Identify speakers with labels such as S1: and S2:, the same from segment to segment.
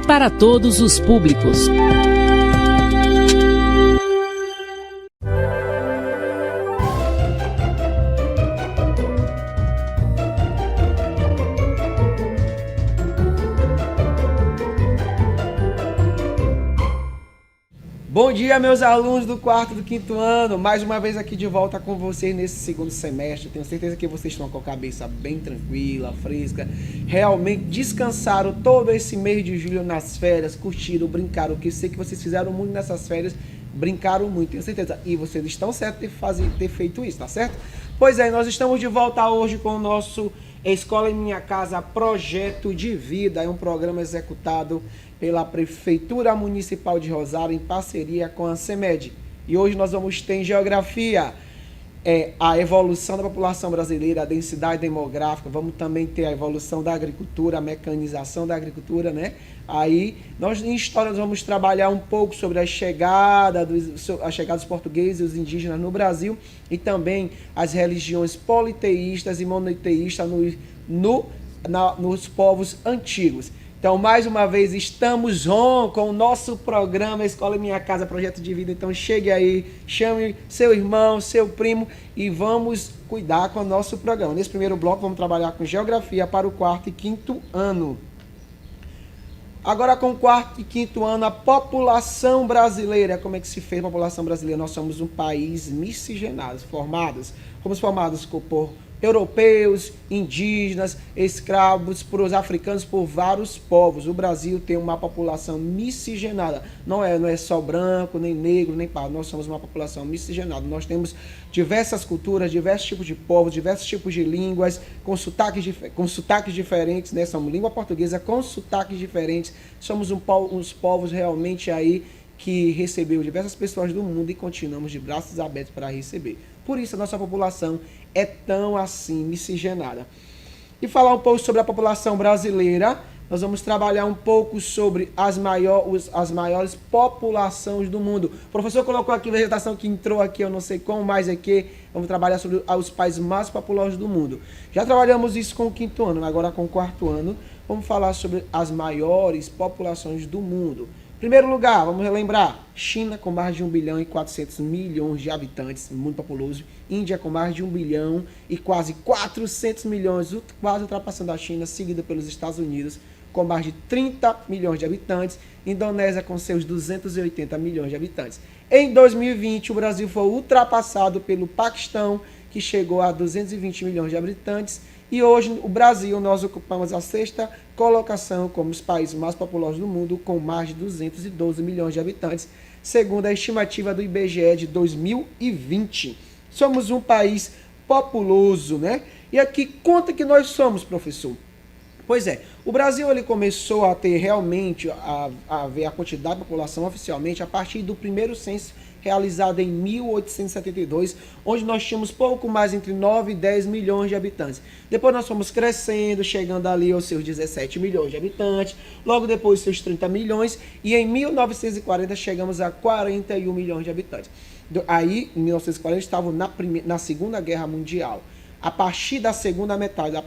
S1: para todos os públicos.
S2: Bom dia, meus alunos do 4º e do 5º ano, mais uma vez aqui de volta com vocês nesse segundo semestre. Tenho certeza que vocês estão com a cabeça bem tranquila, fresca, realmente descansaram todo esse mês de julho nas férias, curtiram, brincaram, que sei que vocês fizeram muito nessas férias, brincaram muito, tenho certeza. E vocês estão certos de ter feito isso, tá certo? Pois é, nós estamos de volta hoje com o nosso Escola em Minha Casa Projeto de Vida, é um programa executado pela Prefeitura Municipal de Rosário em parceria com a CEMED. E hoje nós vamos ter em Geografia a evolução da população brasileira, a densidade demográfica, vamos também ter a evolução da agricultura, a mecanização da agricultura, né? Aí, nós em História nós vamos trabalhar um pouco sobre a chegada dos portugueses e os indígenas no Brasil e também as religiões politeístas e monoteístas nos povos antigos. Então, mais uma vez, estamos com o nosso programa Escola em Minha Casa, Projeto de Vida. Então, chegue aí, chame seu irmão, seu primo e vamos cuidar com o nosso programa. Nesse primeiro bloco, vamos trabalhar com Geografia para o 4º e 5º ano. Agora, com o 4º e 5º ano, a população brasileira. Como é que se fez a população brasileira? Nós somos um país miscigenado, fomos formados por europeus, indígenas, escravos, por os africanos, por vários povos. O Brasil tem uma população miscigenada. Não é só branco, nem negro, nem pardo. Nós somos uma população miscigenada. Nós temos diversas culturas, diversos tipos de povos, diversos tipos de línguas, com sotaques diferentes, né? Somos língua portuguesa com sotaques diferentes. Somos uns povos realmente aí que recebeu diversas pessoas do mundo e continuamos de braços abertos para receber. Por isso a nossa população é tão assim miscigenada. E falar um pouco sobre a população brasileira, nós vamos trabalhar um pouco sobre as maiores populações do mundo. O professor colocou aqui vegetação que entrou aqui, eu não sei como, mas aqui vamos trabalhar sobre os países mais populosos do mundo. Já trabalhamos isso com o 5º ano, agora com o 4º ano, vamos falar sobre as maiores populações do mundo. Primeiro lugar, vamos relembrar, China com mais de 1 bilhão e 400 milhões de habitantes, muito populoso. Índia com mais de 1 bilhão e quase 400 milhões, quase ultrapassando a China, seguida pelos Estados Unidos com mais de 30 milhões de habitantes. Indonésia com seus 280 milhões de habitantes. Em 2020, o Brasil foi ultrapassado pelo Paquistão, que chegou a 220 milhões de habitantes. E hoje, o Brasil, nós ocupamos a 6ª colocação como os países mais populosos do mundo, com mais de 212 milhões de habitantes, segundo a estimativa do IBGE de 2020. Somos um país populoso, né? E aqui, quanto que nós somos, professor? Pois é, o Brasil ele começou a ter realmente, a ver a quantidade de população oficialmente a partir do primeiro censo realizado em 1872, onde nós tínhamos pouco mais entre 9 e 10 milhões de habitantes. Depois nós fomos crescendo, chegando ali aos seus 17 milhões de habitantes, logo depois seus 30 milhões, e em 1940 chegamos a 41 milhões de habitantes. Aí, em 1940, estavam na Segunda Guerra Mundial. A partir da segunda metade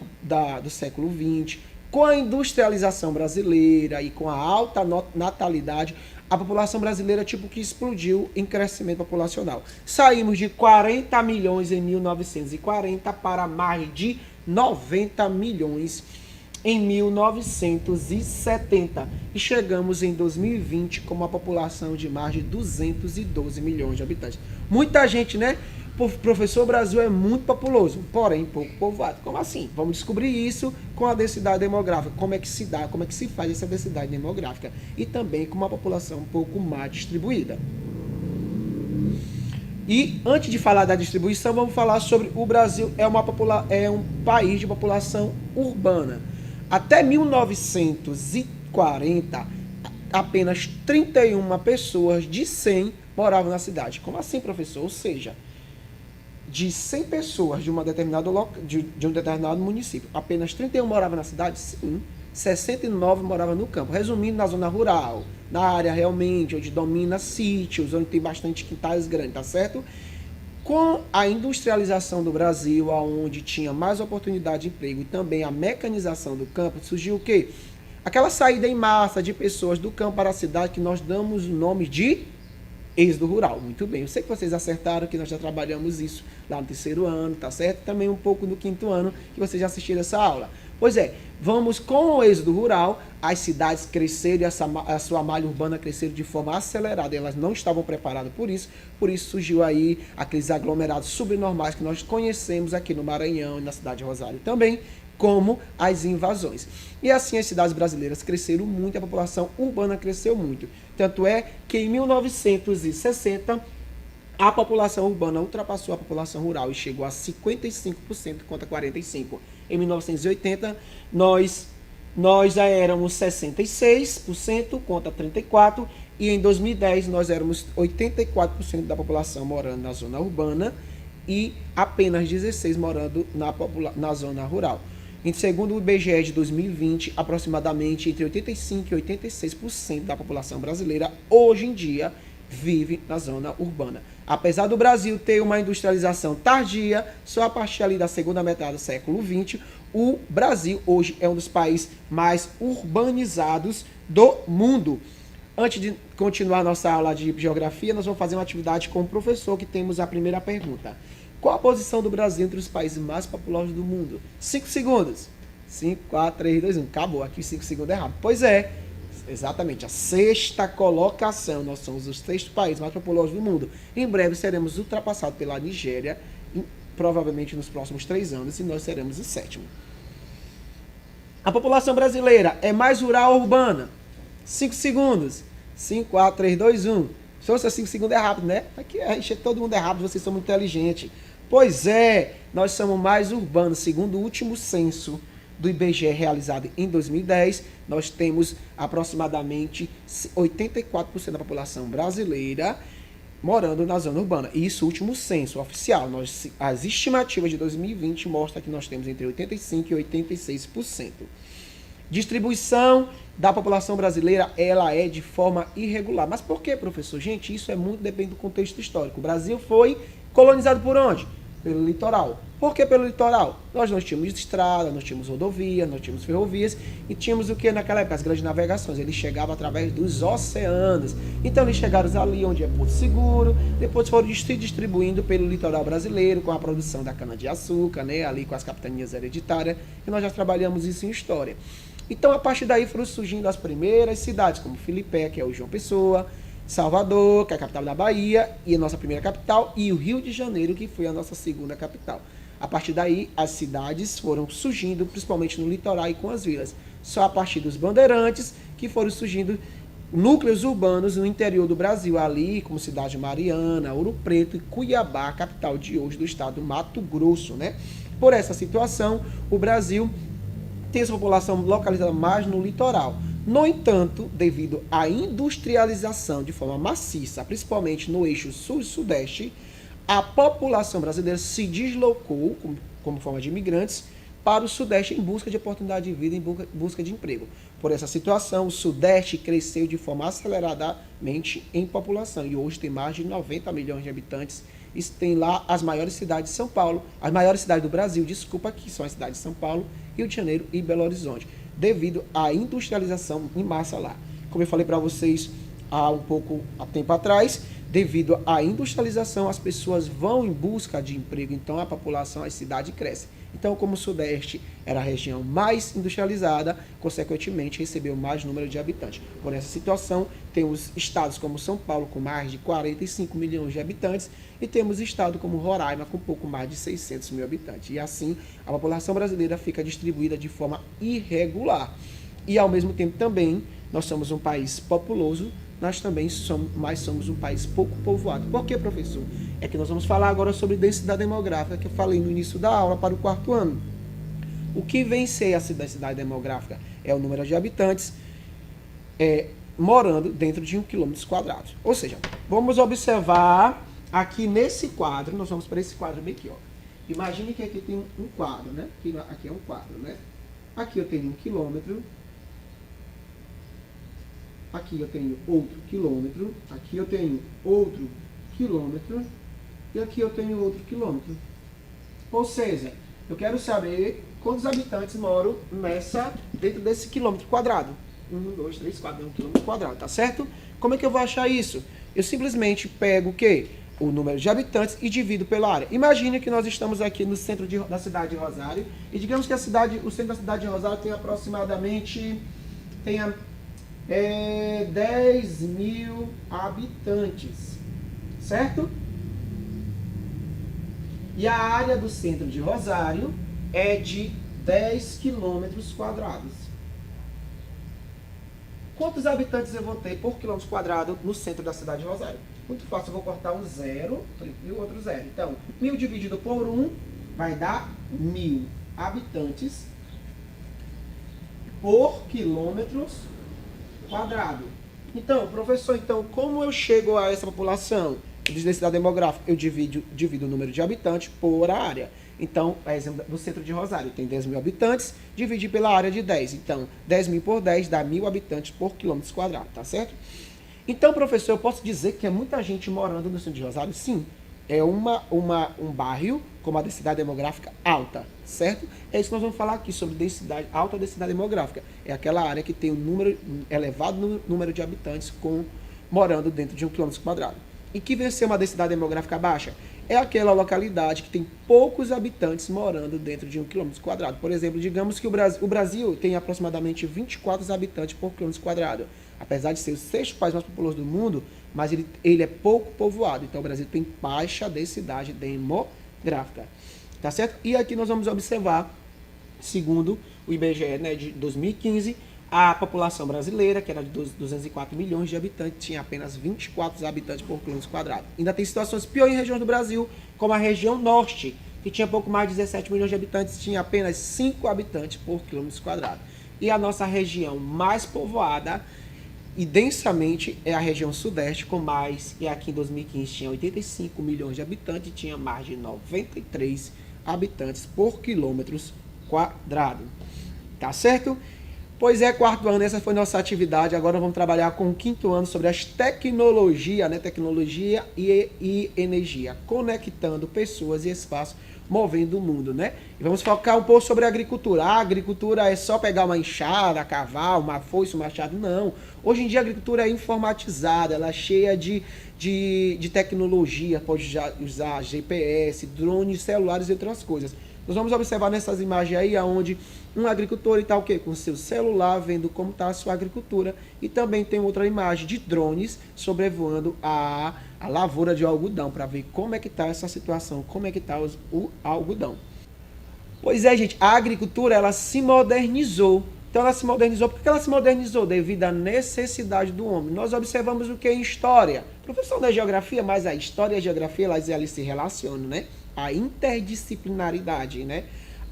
S2: do século XX, com a industrialização brasileira e com a alta natalidade, a população brasileira tipo que explodiu em crescimento populacional. Saímos de 40 milhões em 1940 para mais de 90 milhões em 1970. E chegamos em 2020 com uma população de mais de 212 milhões de habitantes. Muita gente, né? Professor, o Brasil é muito populoso, porém pouco povoado. Como assim? Vamos descobrir isso com a densidade demográfica. Como é que se dá, como é que se faz essa densidade demográfica. E também com uma população um pouco mais distribuída. E antes de falar da distribuição, vamos falar sobre o Brasil é um país de população urbana. Até 1940, apenas 31 pessoas de 100 moravam na cidade. Como assim, professor? Ou seja, de 100 pessoas de um determinado município, apenas 31 moravam na cidade? Sim. 69 moravam no campo. Resumindo, na zona rural, na área realmente onde domina sítios, onde tem bastante quintais grandes, tá certo? Com a industrialização do Brasil, onde tinha mais oportunidade de emprego e também a mecanização do campo, surgiu o quê? Aquela saída em massa de pessoas do campo para a cidade que nós damos o nome de êxodo rural. Muito bem, eu sei que vocês acertaram, que nós já trabalhamos isso lá no 3º ano, tá certo? Também um pouco no 5º ano, que vocês já assistiram essa aula. Pois é, vamos com o êxodo rural, as cidades cresceram e a sua malha urbana cresceram de forma acelerada. Elas não estavam preparadas por isso surgiu aí aqueles aglomerados subnormais que nós conhecemos aqui no Maranhão e na cidade de Rosário também, como as invasões. E assim as cidades brasileiras cresceram muito, a população urbana cresceu muito. Tanto é que em 1960 a população urbana ultrapassou a população rural e chegou a 55% contra 45%. Em 1980 nós já éramos 66% contra 34%, e em 2010 nós éramos 84% da população morando na zona urbana e apenas 16% morando na zona rural. Em segundo o IBGE de 2020, aproximadamente entre 85% e 86% da população brasileira hoje em dia vive na zona urbana. Apesar do Brasil ter uma industrialização tardia, só a partir ali da segunda metade do século XX, o Brasil hoje é um dos países mais urbanizados do mundo. Antes de continuar nossa aula de geografia, nós vamos fazer uma atividade com o professor, que temos a primeira pergunta. Qual a posição do Brasil entre os países mais populosos do mundo? 5 segundos. 5, 4, 3, 2, 1. Acabou. Aqui 5 segundos é rápido. Pois é, exatamente. A 6ª colocação. Nós somos os 6º país mais populosos do mundo. Em breve seremos ultrapassados pela Nigéria, provavelmente nos próximos 3 anos, e nós seremos o 7º. A população brasileira é mais rural ou urbana? 5 segundos. 5, 4, 3, 2, 1. Só se 5 segundos é rápido, né? Aqui todo mundo é rápido, vocês são muito inteligentes. Pois é, nós somos mais urbanos. Segundo o último censo do IBGE realizado em 2010, nós temos aproximadamente 84% da população brasileira morando na zona urbana. E isso, o último censo oficial. As estimativas de 2020 mostram que nós temos entre 85% e 86%. Distribuição da população brasileira, ela é de forma irregular. Mas por que, professor? Gente, isso depende do contexto histórico. O Brasil foi colonizado por onde? Pelo litoral. Por que pelo litoral? Nós não tínhamos estrada, nós tínhamos rodovia, nós tínhamos ferrovias e tínhamos o que naquela época? As grandes navegações. Eles chegavam através dos oceanos. Então eles chegaram ali onde é Porto Seguro, depois foram se distribuindo pelo litoral brasileiro com a produção da cana-de-açúcar, né? Ali com as capitanias hereditárias, e nós já trabalhamos isso em história. Então, a partir daí foram surgindo as primeiras cidades, como Filipé, que é o João Pessoa, Salvador, que é a capital da Bahia, e a nossa primeira capital, e o Rio de Janeiro, que foi a nossa segunda capital. A partir daí, as cidades foram surgindo, principalmente no litoral e com as vilas. Só a partir dos bandeirantes que foram surgindo núcleos urbanos no interior do Brasil, ali como Cidade Mariana, Ouro Preto e Cuiabá, capital de hoje do estado do Mato Grosso, né? Por essa situação, o Brasil tem essa população localizada mais no litoral. No entanto, devido à industrialização de forma maciça, principalmente no eixo sul e sudeste, a população brasileira se deslocou, como forma de imigrantes, para o sudeste em busca de oportunidade de vida, em busca de emprego. Por essa situação, o sudeste cresceu de forma aceleradamente em população e hoje tem mais de 90 milhões de habitantes. E tem lá as maiores cidades de São Paulo, as maiores cidades do Brasil, que são as cidades de São Paulo, Rio de Janeiro e Belo Horizonte, devido à industrialização em massa lá. Como eu falei para vocês há tempo atrás, devido à industrialização, as pessoas vão em busca de emprego, então a população, a cidade cresce. Então, como o Sudeste era a região mais industrializada, consequentemente recebeu mais número de habitantes. Por essa situação, temos estados como São Paulo com mais de 45 milhões de habitantes e temos estado como Roraima com pouco mais de 600 mil habitantes. E assim, a população brasileira fica distribuída de forma irregular. E ao mesmo tempo também, nós somos um país populoso, nós também somos um país pouco povoado. Por que, professor? É que nós vamos falar agora sobre densidade demográfica, que eu falei no início da aula para o 4º ano. O que vem ser a densidade demográfica? É o número de habitantes morando dentro de 1 km². Ou seja, vamos observar aqui nesse quadro, nós vamos para esse quadro bem aqui, ó. Imagine que aqui tem um quadro, né? Aqui é um quadro, né? Aqui eu tenho 1 quilômetro. Aqui eu tenho outro quilômetro, aqui eu tenho outro quilômetro e aqui eu tenho outro quilômetro. Ou seja, eu quero saber quantos habitantes moram dentro desse quilômetro quadrado. 1, 2, 3, 4, 1 quilômetro quadrado, tá certo? Como é que eu vou achar isso? Eu simplesmente pego o quê? O número de habitantes e divido pela área. Imagine que nós estamos aqui no centro da cidade de Rosário e digamos que o centro da cidade de Rosário tem aproximadamente 10 mil habitantes, certo? E a área do centro de Rosário é de 10 quilômetros quadrados. Quantos habitantes eu vou ter por quilômetro quadrado no centro da cidade de Rosário? Muito fácil, eu vou cortar um zero e o outro zero. Então, 1000 dividido por 1 vai dar 1000 habitantes por quilômetros quadrado. Então, professor, como eu chego a essa população de densidade demográfica? Eu divido o número de habitantes por área. Então, a exemplo do centro de Rosário, tem 10 mil habitantes, dividir pela área de 10. Então, 10 mil por 10 dá 1000 habitantes por quilômetro quadrado, tá certo? Então, professor, eu posso dizer que é muita gente morando no centro de Rosário? Sim. É um bairro com uma densidade demográfica alta, certo? É isso que nós vamos falar aqui sobre alta densidade demográfica. É aquela área que tem um elevado número de habitantes morando dentro de 1 quilômetro quadrado. E que vem a ser uma densidade demográfica baixa? É aquela localidade que tem poucos habitantes morando dentro de 1 quilômetro quadrado. Por exemplo, digamos que o Brasil tem aproximadamente 24 habitantes por quilômetro quadrado. Apesar de ser o 6º país mais populoso do mundo, mas ele é pouco povoado. Então, o Brasil tem baixa densidade demográfica. Tá certo? E aqui nós vamos observar, segundo o IBGE, né, de 2015, a população brasileira, que era de 204 milhões de habitantes, tinha apenas 24 habitantes por quilômetro quadrado. Ainda tem situações piores em regiões do Brasil, como a região norte, que tinha pouco mais de 17 milhões de habitantes, tinha apenas 5 habitantes por quilômetro quadrado. E a nossa região mais povoada e densamente é a região sudeste, e aqui em 2015 tinha 85 milhões de habitantes e tinha mais de 93 habitantes por quilômetros quadrado. Tá certo? Pois é, 4º ano, essa foi nossa atividade. Agora vamos trabalhar com o 5º ano sobre as tecnologias, né? Tecnologia e energia, conectando pessoas e espaço, movendo o mundo, né? E vamos focar um pouco sobre a agricultura. A agricultura é só pegar uma enxada, cavar, uma foice, um machado? Não. Hoje em dia a agricultura é informatizada, ela é cheia de tecnologia, pode usar GPS, drones, celulares e outras coisas. Nós vamos observar nessas imagens aí, onde um agricultor está o quê? Com seu celular, vendo como está a sua agricultura. E também tem outra imagem de drones sobrevoando a lavoura de algodão, para ver como é que está essa situação, como é que está o algodão. Pois é, gente, a agricultura, ela se modernizou. Então ela se modernizou. Por que ela se modernizou? Devido à necessidade do homem. Nós observamos o que em história? Professor da geografia, mas a história e a geografia, elas se relacionam, né? A interdisciplinaridade, né?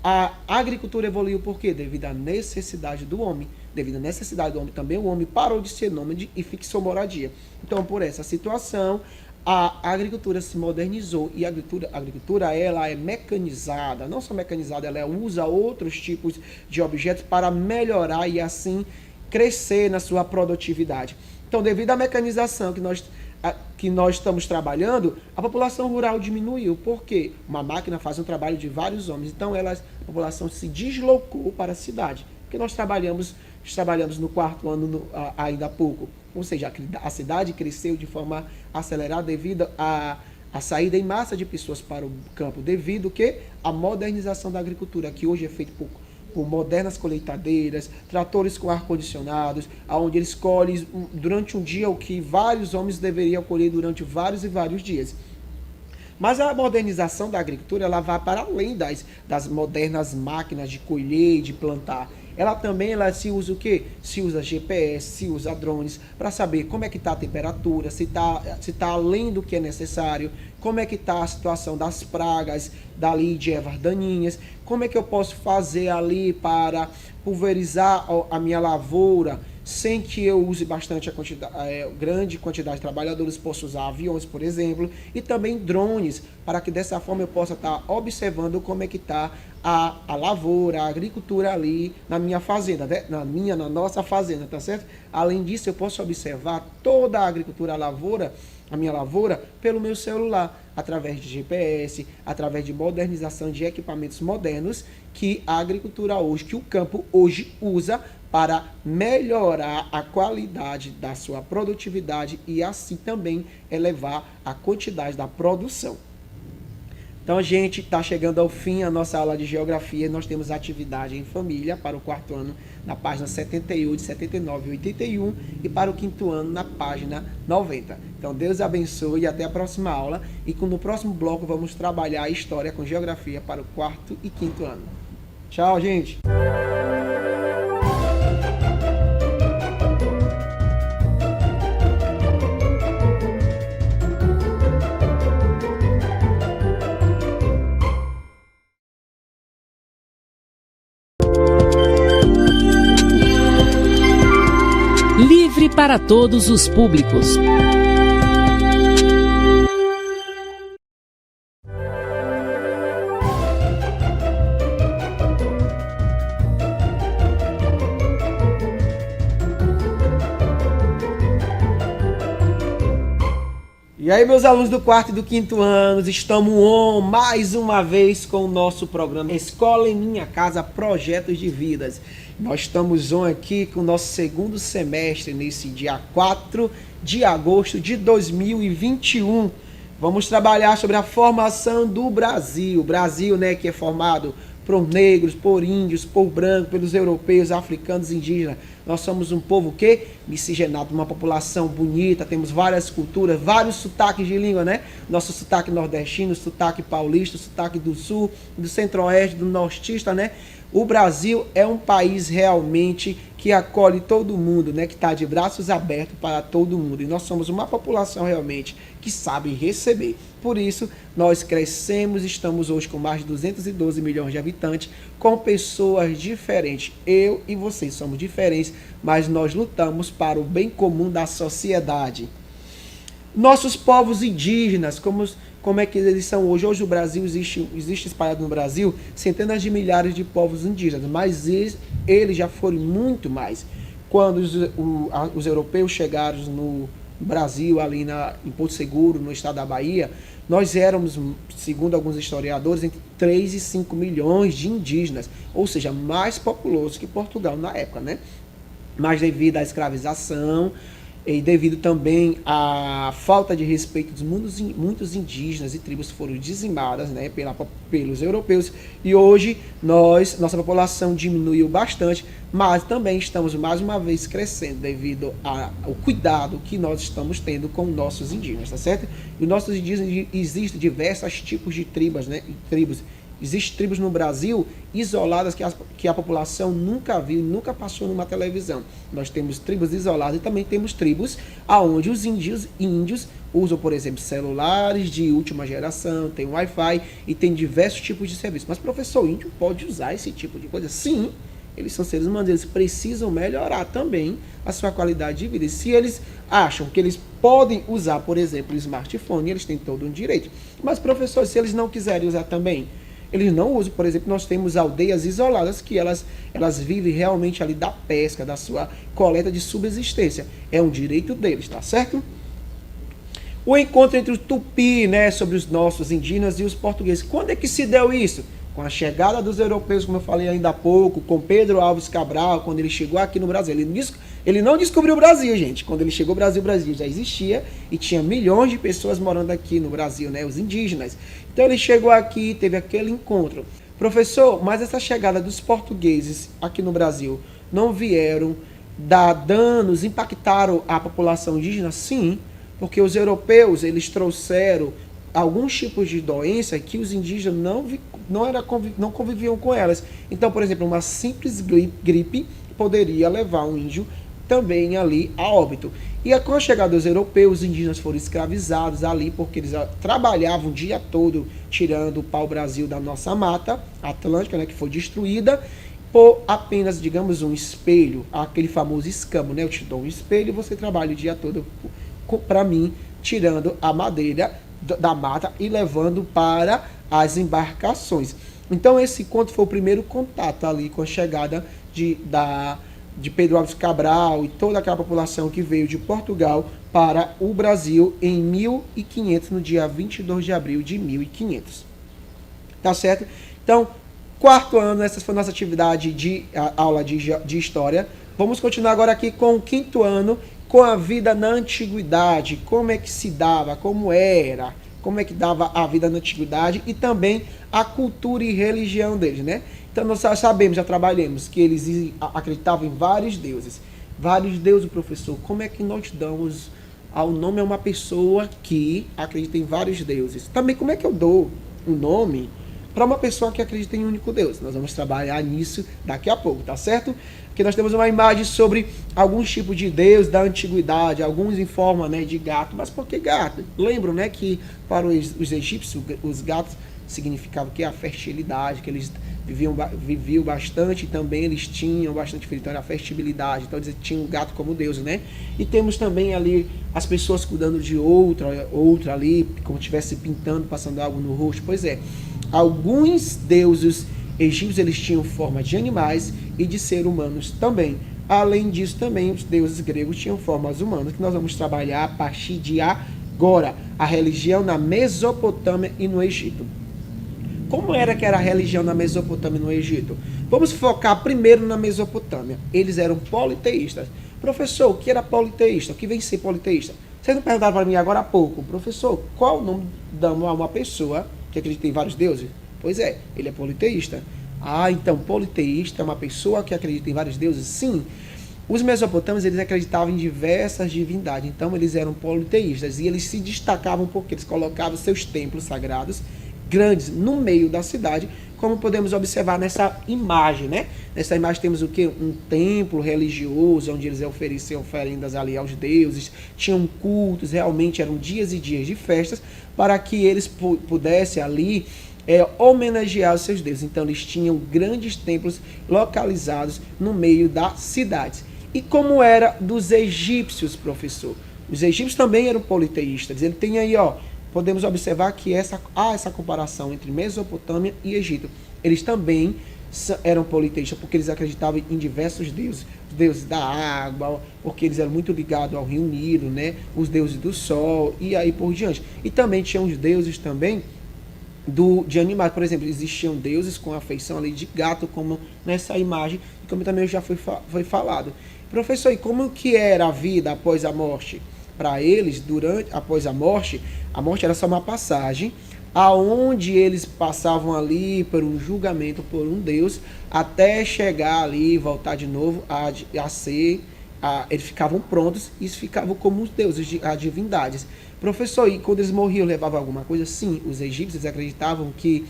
S2: A agricultura evoluiu por quê? Devido à necessidade do homem. Devido à necessidade do homem também, o homem parou de ser nômade e fixou moradia. Então, por essa situação, a agricultura se modernizou e a agricultura ela é mecanizada. Não só mecanizada, ela usa outros tipos de objetos para melhorar e assim crescer na sua produtividade. Então, devido à mecanização que nós estamos trabalhando, a população rural diminuiu. Por quê? Uma máquina faz um trabalho de vários homens. Então, a população se deslocou para a cidade. Porque nós trabalhamos no 4º ano ainda há pouco. Ou seja, a cidade cresceu de forma acelerada devido à saída em massa de pessoas para o campo. Devido à modernização da agricultura, que hoje é feita por modernas colheitadeiras, tratores com ar-condicionados, onde eles colhem durante um dia o que vários homens deveriam colher durante vários e vários dias. Mas a modernização da agricultura ela vai para além das modernas máquinas de colher e de plantar. Ela também se usa o quê? Se usa GPS, se usa drones para saber como é que está a temperatura, se tá além do que é necessário, como é que está a situação das pragas, de ervas daninhas, como é que eu posso fazer ali para pulverizar a minha lavoura sem que eu use grande quantidade de trabalhadores. Posso usar aviões, por exemplo, e também drones, para que dessa forma eu possa estar observando como é que está a lavoura, a agricultura ali na minha fazenda, né? na nossa fazenda, tá certo? Além disso, eu posso observar toda a agricultura, a lavoura, a minha lavoura pelo meu celular, através de GPS, através de modernização de equipamentos modernos que a agricultura hoje, que o campo hoje usa para melhorar a qualidade da sua produtividade e assim também elevar a quantidade da produção. Então, a gente está chegando ao fim a nossa aula de geografia. Nós temos atividade em família para o quarto ano na página 78, 79 e 81 e para o quinto ano na página 90. Então, Deus abençoe e até a próxima aula. E no próximo bloco vamos trabalhar a história com geografia para o quarto e quinto ano. Tchau, gente!
S1: Livre para todos os públicos.
S2: E aí, meus alunos do quarto e do quinto ano, estamos on mais uma vez com o nosso programa Escola em Minha Casa, Projetos de Vidas. Nós estamos on aqui com o nosso segundo semestre, nesse dia 4 de agosto de 2021. Vamos trabalhar sobre a formação do Brasil. O Brasil, né, que é formado por negros, por índios, por brancos, pelos europeus, africanos, indígenas. Nós somos um povo que miscigenado, uma população bonita, temos várias culturas, vários sotaques de língua, né? Nosso sotaque nordestino, sotaque paulista, sotaque do sul, do centro-oeste, do nortista, né? O Brasil é um país realmente que acolhe todo mundo, né? Que está de braços abertos para todo mundo. E nós somos uma população realmente que sabe receber. Por isso, nós crescemos, estamos hoje com mais de 212 milhões de habitantes, com pessoas diferentes. Eu e vocês somos diferentes, mas nós lutamos para o bem comum da sociedade. Nossos povos indígenas, como é que eles são hoje? Hoje o Brasil existe espalhado no Brasil centenas de milhares de povos indígenas, mas eles já foram muito mais. Quando os europeus chegaram no Brasil, ali em Porto Seguro, no estado da Bahia, nós éramos, segundo alguns historiadores, entre 3 e 5 milhões de indígenas, ou seja, mais populoso que Portugal na época, né? Mas devido à escravização e devido também à falta de respeito dos muitos indígenas e tribos foram dizimadas, né, pelos europeus, e hoje nossa população diminuiu bastante, mas também estamos mais uma vez crescendo devido ao cuidado que nós estamos tendo com nossos indígenas, tá certo? E os nossos indígenas, existem diversos tipos de tribos, né, tribos. Existem tribos no Brasil isoladas que a população nunca viu, nunca passou numa televisão. Nós temos tribos isoladas e também temos tribos onde os índios usam, por exemplo, celulares de última geração, tem Wi-Fi e tem diversos tipos de serviços. Mas professor, o índio pode usar esse tipo de coisa? Sim, eles são seres humanos, eles precisam melhorar também a sua qualidade de vida. E se eles acham que eles podem usar, por exemplo, o smartphone, eles têm todo um direito. Mas professor, se eles não quiserem usar também, eles não usam. Por exemplo, nós temos aldeias isoladas que elas vivem realmente ali da pesca, da sua coleta de subsistência. É um direito deles, tá certo? O encontro entre o Tupi, né, sobre os nossos indígenas e os portugueses. Quando é que se deu isso? Com a chegada dos europeus, como eu falei ainda há pouco, com Pedro Álvares Cabral, quando ele chegou aqui no Brasil. Ele não descobriu o Brasil, gente. Quando ele chegou o Brasil já existia e tinha milhões de pessoas morando aqui no Brasil, né, os indígenas. Então ele chegou aqui e teve aquele encontro. Professor, mas essa chegada dos portugueses aqui no Brasil não vieram dar danos, impactaram a população indígena? Sim, porque os europeus, eles trouxeram alguns tipos de doença que os indígenas não conviviam com elas. Então, por exemplo, uma simples gripe poderia levar um índio também ali a óbito. E com a chegada dos europeus, os indígenas foram escravizados ali porque eles trabalhavam o dia todo tirando o pau-brasil da nossa mata atlântica, né, que foi destruída, por apenas, digamos, um espelho, aquele famoso escambo, né? Eu te dou um espelho e você trabalha o dia todo para mim, tirando a madeira da mata e levando para as embarcações. Então esse conto foi o primeiro contato ali com a chegada de Pedro Álvares Cabral e toda aquela população que veio de Portugal para o Brasil em 1500, no dia 22 de abril de 1500. Tá certo? Então, quarto ano, essa foi a nossa atividade de aula de História. Vamos continuar agora aqui com o quinto ano, com a vida na Antiguidade, como é que se dava, como era, como é que dava a vida na Antiguidade e também a cultura e religião deles, né? Então nós sabemos, já trabalhamos, que eles acreditavam em vários deuses. Vários deuses, professor. Como é que nós damos ao nome a uma pessoa que acredita em vários deuses? Também como é que eu dou um nome para uma pessoa que acredita em um único Deus? Nós vamos trabalhar nisso daqui a pouco, tá certo? Porque nós temos uma imagem sobre alguns tipos de deus da antiguidade, alguns em forma, né, de gato. Mas por que gato? Lembram, né, que para os egípcios, os gatos significavam que a fertilidade, que eles viviam bastante, e também eles tinham bastante filho, então era a fertilidade, então eles tinham o gato como deus, né? E temos também ali as pessoas cuidando de outra ali, como se estivesse pintando, passando algo no rosto. Pois é, alguns deuses egípcios eles tinham forma de animais e de seres humanos também. Além disso, também os deuses gregos tinham formas humanas, que nós vamos trabalhar a partir de agora, a religião na Mesopotâmia e no Egito. Como era que era a religião na Mesopotâmia e no Egito? Vamos focar primeiro na Mesopotâmia. Eles eram politeístas. Professor, o que era politeísta? O que vem ser politeísta? Vocês não perguntaram para mim agora há pouco, professor, qual o nome damos a uma pessoa que acredita em vários deuses? Pois é, ele é politeísta. Ah, então politeísta é uma pessoa que acredita em vários deuses? Sim. Os mesopotâmios, eles acreditavam em diversas divindades, então eles eram politeístas e eles se destacavam porque eles colocavam seus templos sagrados grandes no meio da cidade, como podemos observar nessa imagem, né? Nessa imagem temos o que? Um templo religioso, onde eles ofereciam oferendas ali aos deuses, tinham cultos, realmente eram dias e dias de festas, para que eles pudessem ali homenagear os seus deuses. Então eles tinham grandes templos localizados no meio das cidades. E como era dos egípcios, professor? Os egípcios também eram politeístas. Ele tem aí, ó, podemos observar que há essa comparação entre Mesopotâmia e Egito. Eles também eram politeístas porque eles acreditavam em diversos deuses. Os deuses da água, porque eles eram muito ligados ao rio Nilo, né? Os deuses do sol e aí por diante. E também tinham os deuses também de animais. Por exemplo, existiam deuses com a feição ali de gato, como nessa imagem, como também já foi falado. Professor, e como que era a vida após a morte? Para eles, após a morte era só uma passagem, aonde eles passavam ali por um julgamento por um Deus, até chegar ali e voltar de novo eles ficavam prontos e ficavam como os deuses, as divindades. Professor, e quando eles morriam, levavam alguma coisa? Sim, os egípcios acreditavam que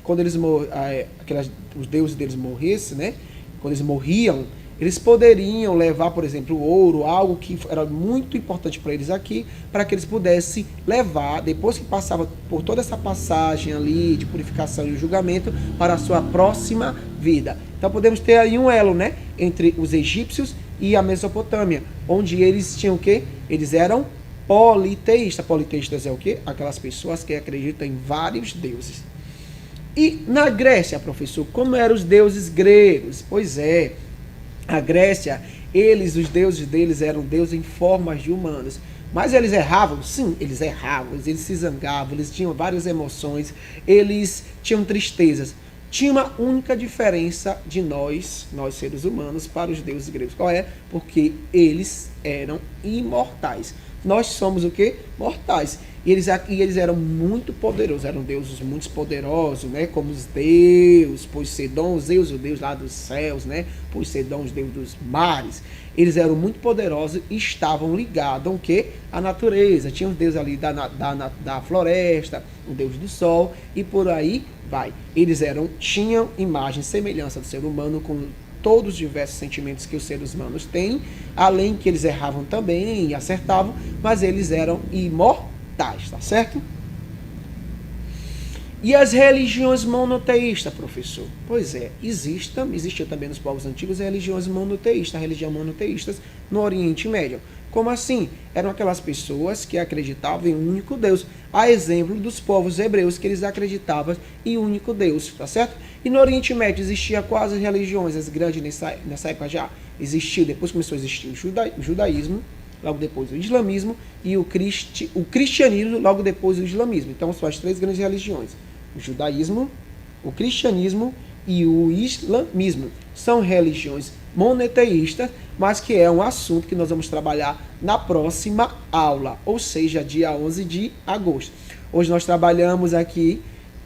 S2: quando os deuses deles morressem, né? Quando eles morriam, eles poderiam levar, por exemplo, ouro, algo que era muito importante para eles aqui, para que eles pudessem levar, depois que passava por toda essa passagem ali de purificação e julgamento, para a sua próxima vida. Então podemos ter aí um elo, né, entre os egípcios e a Mesopotâmia, onde eles tinham o quê? Eles eram politeístas. Politeístas é o quê? Aquelas pessoas que acreditam em vários deuses. E na Grécia, professor, como eram os deuses gregos? Pois é, a Grécia, os deuses deles eram deuses em formas de humanos. Mas eles erravam? Sim, eles erravam. Eles se zangavam, eles tinham várias emoções, eles tinham tristezas. Tinha uma única diferença de nós seres humanos, para os deuses gregos. Qual é? Porque eles eram imortais. Nós somos o quê? Mortais. E eles eram muito poderosos, eram deuses muito poderosos, né? Como os deuses, Poseidon, Zeus, o deus lá dos céus, né? Poseidon, os deuses dos mares. Eles eram muito poderosos e estavam ligados ao quê? À natureza. Tinha os deuses ali da floresta, o deus do sol, e por aí vai. Eles tinham imagem e semelhança do ser humano, com todos os diversos sentimentos que os seres humanos têm, além que eles erravam também e acertavam, mas eles eram imortais, tá certo? E as religiões monoteístas, professor? Pois é, existia também nos povos antigos religiões monoteístas, religiões monoteístas no Oriente Médio. Como assim? Eram aquelas pessoas que acreditavam em um único Deus. A exemplo dos povos hebreus, que eles acreditavam em um único Deus, tá certo? E no Oriente Médio existia quais as religiões, as grandes nessa época já? Existiu, depois começou a existir o judaísmo, logo depois o islamismo, e o cristianismo, logo depois o islamismo. Então são as três grandes religiões. O judaísmo, o cristianismo e o islamismo. São religiões monoteístas, mas que é um assunto que nós vamos trabalhar na próxima aula, ou seja, dia 11 de agosto. Hoje nós trabalhamos aqui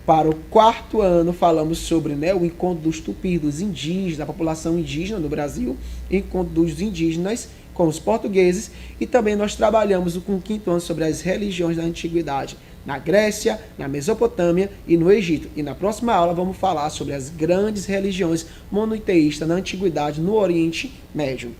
S2: para o 4º ano, falamos sobre o encontro dos tupis, dos indígenas, da população indígena no Brasil, encontro dos indígenas com os portugueses, e também nós trabalhamos com o 5º ano sobre as religiões da antiguidade, na Grécia, na Mesopotâmia e no Egito. E na próxima aula vamos falar sobre as grandes religiões monoteístas na antiguidade no Oriente Médio.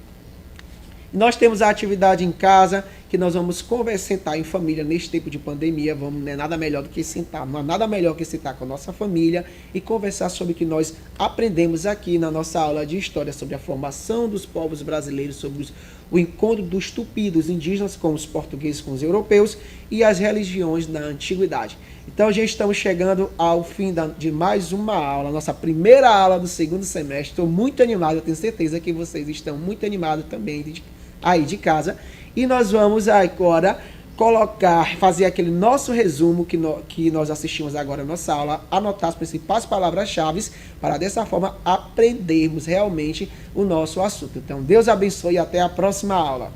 S2: Nós temos a atividade em casa, que nós vamos sentar em família neste tempo de pandemia. Não é nada melhor do que sentar, não há nada melhor que sentar com a nossa família e conversar sobre o que nós aprendemos aqui na nossa aula de história, sobre a formação dos povos brasileiros, sobre o encontro dos tupis, dos indígenas, com os portugueses, com os europeus, e as religiões da antiguidade. Então, já estamos chegando ao fim de mais uma aula, nossa primeira aula do 2º semestre. Estou muito animado, eu tenho certeza que vocês estão muito animados também aí de casa. E nós vamos agora fazer aquele nosso resumo que nós assistimos agora na nossa aula, anotar as principais palavras-chave para dessa forma aprendermos realmente o nosso assunto. Então, Deus abençoe e até a próxima aula.